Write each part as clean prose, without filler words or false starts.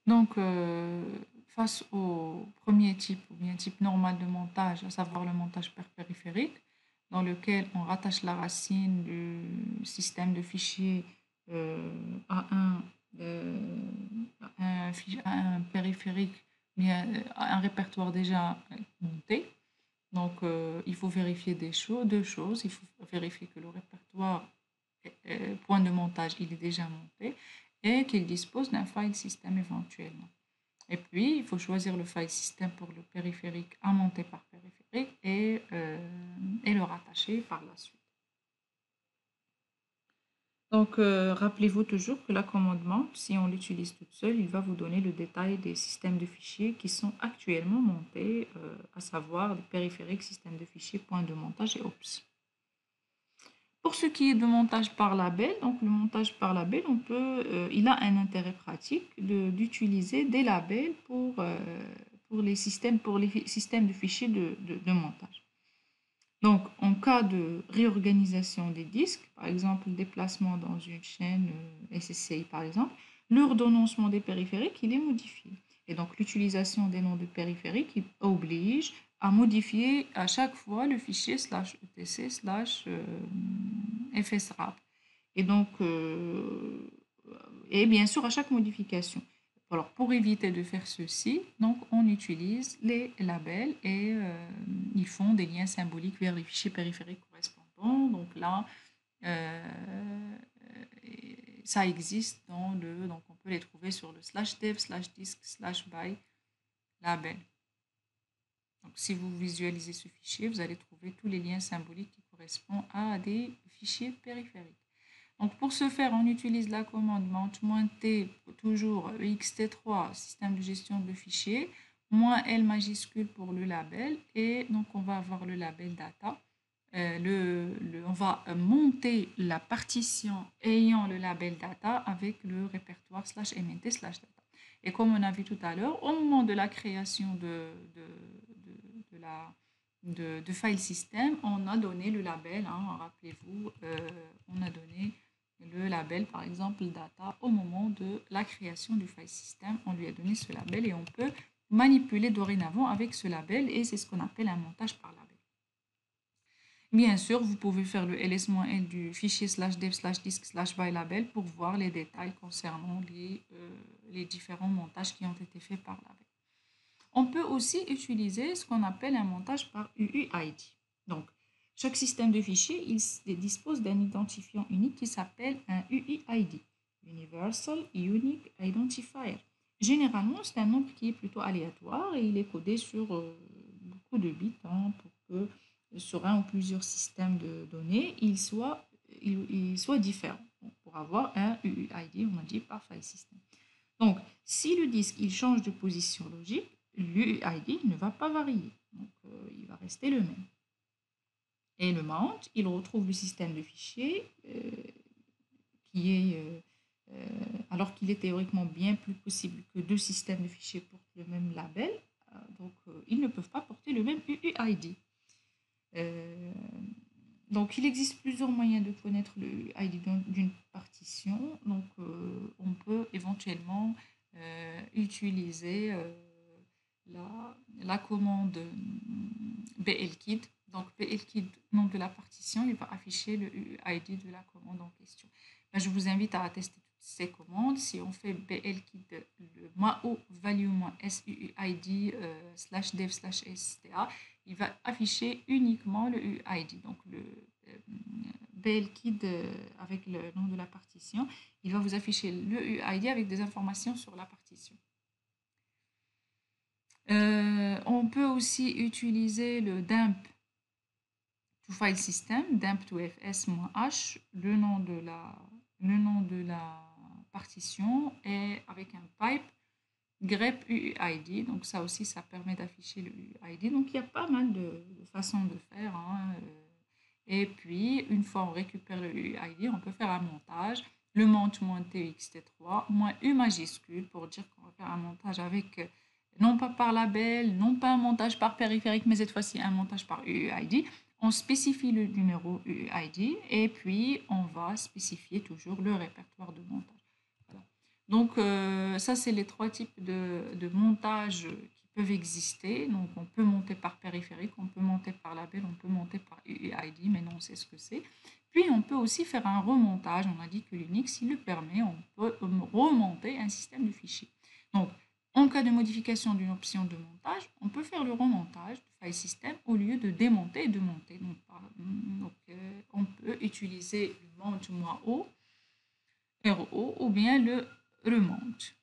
Donc, face au premier type ou bien type normal de montage, à savoir le montage périphérique, dans lequel on rattache la racine du système de fichiers à à un périphérique, bien, à un répertoire déjà monté. Donc, il faut vérifier deux choses. Il faut vérifier que le répertoire point de montage, il est déjà monté et qu'il dispose d'un file system éventuellement. Et puis, il faut choisir le file system pour le périphérique à monter par périphérique et le rattacher par la suite. Donc, rappelez-vous toujours que la commande mount, si on l'utilise toute seule, il va vous donner le détail des systèmes de fichiers qui sont actuellement montés, à savoir les périphériques, systèmes de fichiers, points de montage et OPS. Pour ce qui est de montage par label, donc le montage par label, il a un intérêt pratique d'utiliser des labels pour les systèmes de fichiers de montage. Donc, en cas de réorganisation des disques, par exemple le déplacement dans une chaîne SSCI par exemple, l'ordonnancement des périphériques, il est modifié. Et donc, l'utilisation des noms de périphériques il oblige à modifier à chaque fois le fichier /etc /fsrap. Et donc, et bien sûr, à chaque modification. Alors, pour éviter de faire ceci, donc on utilise les labels et ils font des liens symboliques vers les fichiers périphériques correspondants. Donc là, ça existe donc on peut les trouver sur le /dev /disk /by label. Donc, si vous visualisez ce fichier, vous allez trouver tous les liens symboliques qui correspondent à des fichiers périphériques. Donc, pour ce faire, on utilise la commande mount-t, toujours ext3, système de gestion de fichiers, -L majuscule pour le label, et donc on va avoir le label data. On va monter la partition ayant le label data avec le répertoire /mnt/data. Et comme on a vu tout à l'heure, au moment de la création de file system, on a donné le label, hein, rappelez-vous, on a donné le label, par exemple, data, au moment de la création du file system, on lui a donné ce label et on peut manipuler dorénavant avec ce label et c'est ce qu'on appelle un montage par label. Bien sûr, vous pouvez faire le ls-l du fichier /dev /disk /by label pour voir les détails concernant les différents montages qui ont été faits par label. On peut aussi utiliser ce qu'on appelle un montage par UUID. Donc, chaque système de fichiers il dispose d'un identifiant unique qui s'appelle un UUID, Universal Unique Identifier. Généralement, c'est un nombre qui est plutôt aléatoire et il est codé sur beaucoup de bits, hein, pour que sur un ou plusieurs systèmes de données, il soit différent. Donc, pour avoir un UUID, on a dit par file system. Donc, si le disque il change de position logique, l'UUID ne va pas varier. Donc, il va rester le même. Et le mount, il retrouve le système de fichiers qui est, alors qu'il est théoriquement bien plus possible que deux systèmes de fichiers portent le même label, donc ils ne peuvent pas porter le même UUID. Donc, il existe plusieurs moyens de connaître le UUID d'une partition. Donc, on peut éventuellement utiliser la commande blkid. Donc, blkid, nom de la partition, il va afficher le UUID de la commande en question. Ben, je vous invite à tester toutes ces commandes. Si on fait blkid, le -o value -suuid /dev /sta, il va afficher uniquement le UID. Donc, le blkid avec le nom de la partition, il va vous afficher le UID avec des informations sur la partition. On peut aussi utiliser le dump to file system, dump to fs-h, le nom de la partition et avec un pipe grep UUID. Donc ça aussi, ça permet d'afficher le UUID. Donc il y a pas mal de façons de faire, hein. Et puis, une fois on récupère le UUID, on peut faire un montage. Le mount-txt3, -u majuscule pour dire qu'on va faire un montage avec, non pas par label, non pas un montage par périphérique, mais cette fois-ci un montage par UUID. On spécifie le numéro UUID et puis on va spécifier toujours le répertoire de montage. Voilà. Donc, ça, c'est les trois types de montage qui peuvent exister. Donc, on peut monter par périphérique, on peut monter par label, on peut monter par UEID, mais non, on sait ce que c'est. Puis, on peut aussi faire un remontage. On a dit que Linux, il le permet, on peut remonter un système de fichiers. Donc, en cas de modification d'une option de montage, on peut faire le remontage du file system au lieu de démonter et de monter. On peut utiliser le mount-o RO ou bien le remonte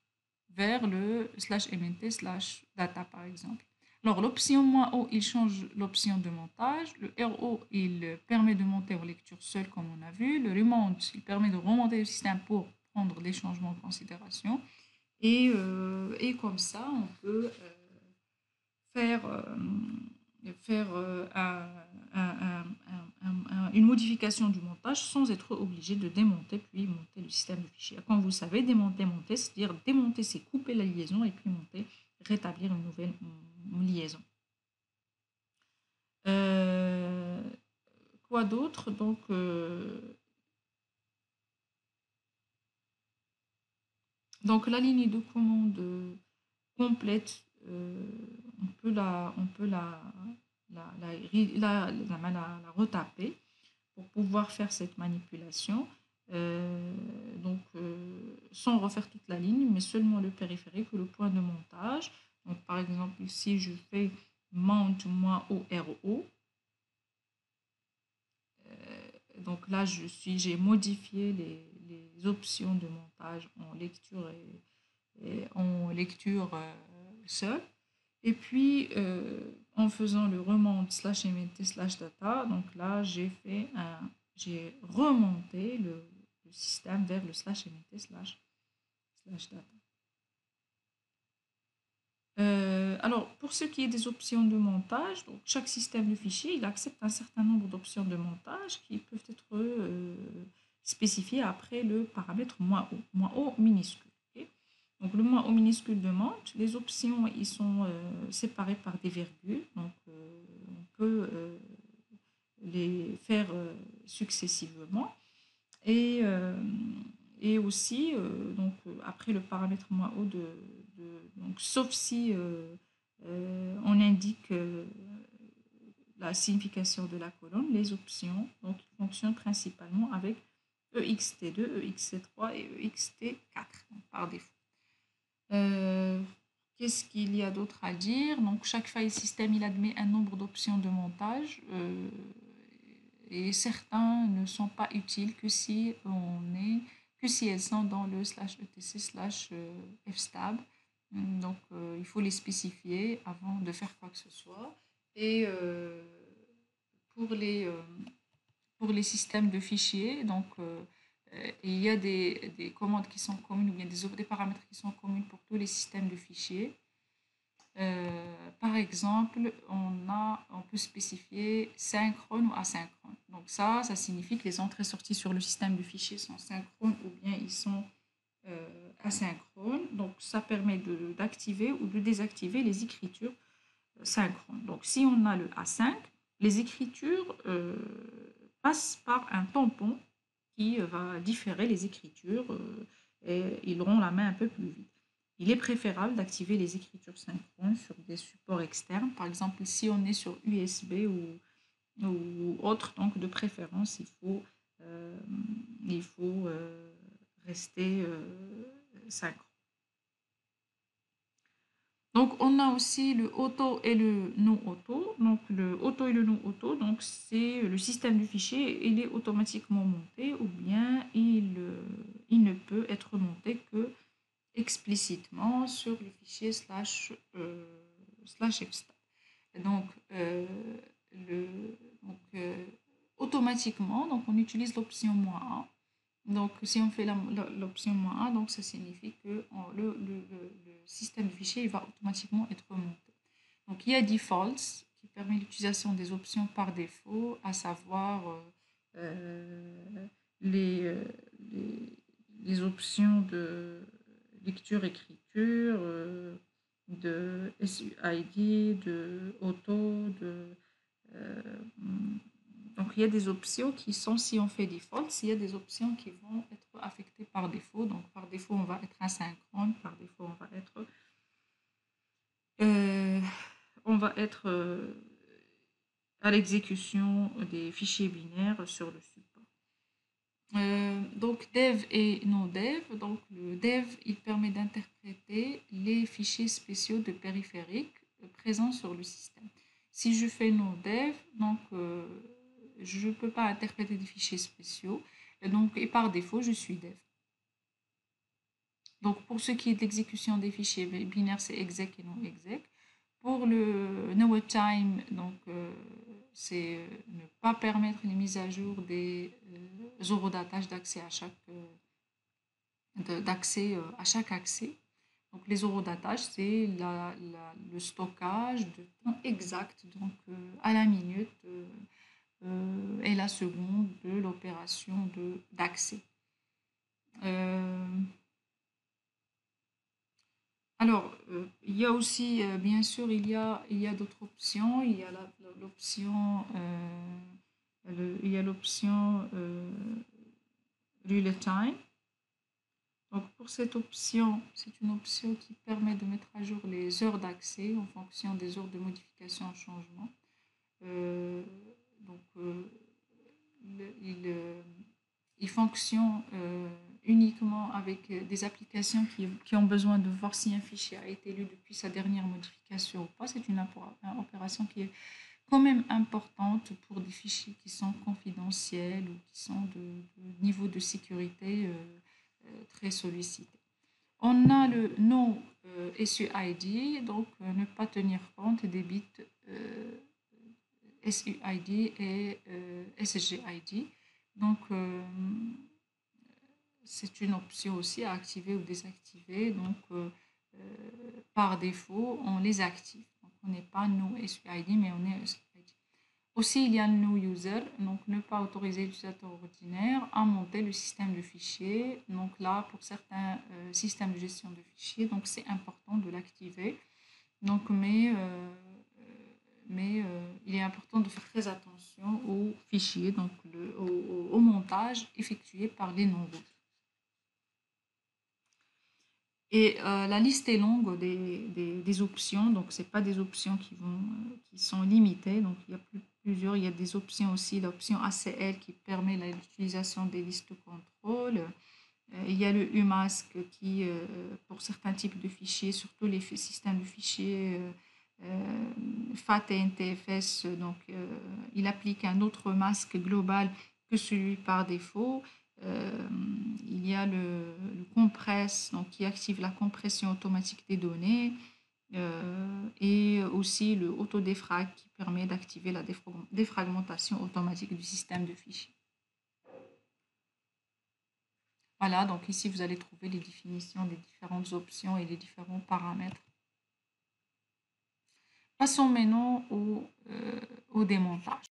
vers le /mnt/data par exemple. Alors l'option -o, il change l'option de montage. Le RO, il permet de monter en lecture seule comme on a vu. Le remonte, il permet de remonter le système pour prendre des changements en considération. Et comme ça, on peut faire, une modification du montage sans être obligé de démonter puis monter le système de fichiers. Comme vous savez, démonter, monter, c'est-à-dire démonter, c'est couper la liaison et puis monter, rétablir une nouvelle liaison. Quoi d'autre? Donc la ligne de commande complète, on peut la retaper pour pouvoir faire cette manipulation. Sans refaire toute la ligne, mais seulement le périphérique ou le point de montage. Donc, par exemple, ici, je fais mount -o RO. Donc là, j'ai modifié les options de montage en lecture et en lecture seule. Et puis, en faisant le remont /mnt/data, donc là, j'ai remonté le système vers le /mnt/data. Alors, pour ce qui est des options de montage, donc chaque système de fichier, il accepte un certain nombre d'options de montage qui peuvent être spécifiées après le paramètre -o minuscule. Okay. Donc, le -o minuscule demande, les options ils sont séparées par des virgules, donc on peut les faire successivement. Et aussi, après le paramètre -o donc, sauf si on indique la signification de la colonne, les options donc, fonctionnent principalement avec EXT2, EXT3 et EXT4 donc, par défaut. Qu'est-ce qu'il y a d'autre à dire? Donc, chaque file system il admet un nombre d'options de montage et certains ne sont pas utiles que si elles sont dans le /etc/fstab. Donc, il faut les spécifier avant de faire quoi que ce soit. Et pour les systèmes de fichiers, donc, il y a des commandes qui sont communes ou bien des paramètres qui sont communs pour tous les systèmes de fichiers. Par exemple, on peut spécifier synchrone ou asynchrone. Donc ça signifie que les entrées-sorties sur le système de fichiers sont synchrones ou bien ils sont asynchrones. Donc ça permet d'activer ou de désactiver les écritures synchrones. Donc si on a le async, les écritures passent par un tampon qui va différer les écritures et ils auront la main un peu plus vite. Il est préférable d'activer les écritures synchrones sur des supports externes. Par exemple, si on est sur USB ou autre, donc de préférence, il faut rester synchrone. Donc, on a aussi le auto et le non-auto. Donc, le auto et le non-auto, donc c'est le système du fichier, il est automatiquement monté ou bien il ne peut être monté que explicitement sur le fichier /fstab. Donc, automatiquement, donc on utilise l'option -1. Donc, si on fait l'option -1, donc ça signifie que le système de fichier il va automatiquement être monté. Donc, il y a defaults qui permet l'utilisation des options par défaut, à savoir les options de lecture-écriture, de SUID, de auto, Donc, il y a des options qui sont, si on fait default, il y a des options qui vont être affectées par défaut. Donc, par défaut, on va être asynchrone. Par défaut, euh, on va être à l'exécution des fichiers binaires sur le support. Donc, dev et non dev. Donc, le dev, il permet d'interpréter les fichiers spéciaux de périphériques présents sur le système. Si je fais non dev, donc je ne peux pas interpréter des fichiers spéciaux. Et par défaut, je suis dev. Donc, pour ce qui est de l'exécution des fichiers binaires, c'est exec et non exec. Pour le no time, donc c'est ne pas permettre les mises à jour des horodatage d'accès à chaque accès. Donc les horodatages, c'est le stockage de temps exact, donc à la minute et la seconde de l'opération d'accès. Alors, il y a aussi, bien sûr, il y a d'autres options. Il y a l'option real time. Donc, pour cette option, c'est une option qui permet de mettre à jour les heures d'accès en fonction des heures de modification en changement. Donc, il fonctionne uniquement avec des applications qui ont besoin de voir si un fichier a été lu depuis sa dernière modification ou pas. C'est une opération qui est quand même importante pour des fichiers qui sont confidentiels ou qui sont de niveau de sécurité très sollicité. On a le no SUID, donc ne pas tenir compte des bits SUID et SSGID. Donc, c'est une option aussi à activer ou désactiver. Donc, par défaut, on les active. Donc, on n'est pas no SUID, mais on est SUID. Aussi, il y a le no user, donc ne pas autoriser l'utilisateur ordinaire à monter le système de fichiers. Donc là, pour certains systèmes de gestion de fichiers, donc c'est important de l'activer. Donc, il est important de faire très attention aux fichiers, donc au montage effectué par les non-root. Et la liste est longue des options, donc ce n'est pas des options qui sont limitées, donc il y a plusieurs, il y a des options aussi, l'option ACL qui permet l'utilisation des listes de contrôle, il y a le UMask qui, pour certains types de fichiers, surtout les systèmes de fichiers FAT et NTFS, donc il applique un autre masque global que celui par défaut. Il y a le compresse, donc qui active la compression automatique des données, et aussi le autodéfrag qui permet d'activer la défragmentation automatique du système de fichiers. Voilà, donc ici vous allez trouver les définitions des différentes options et les différents paramètres. Passons maintenant au démontage.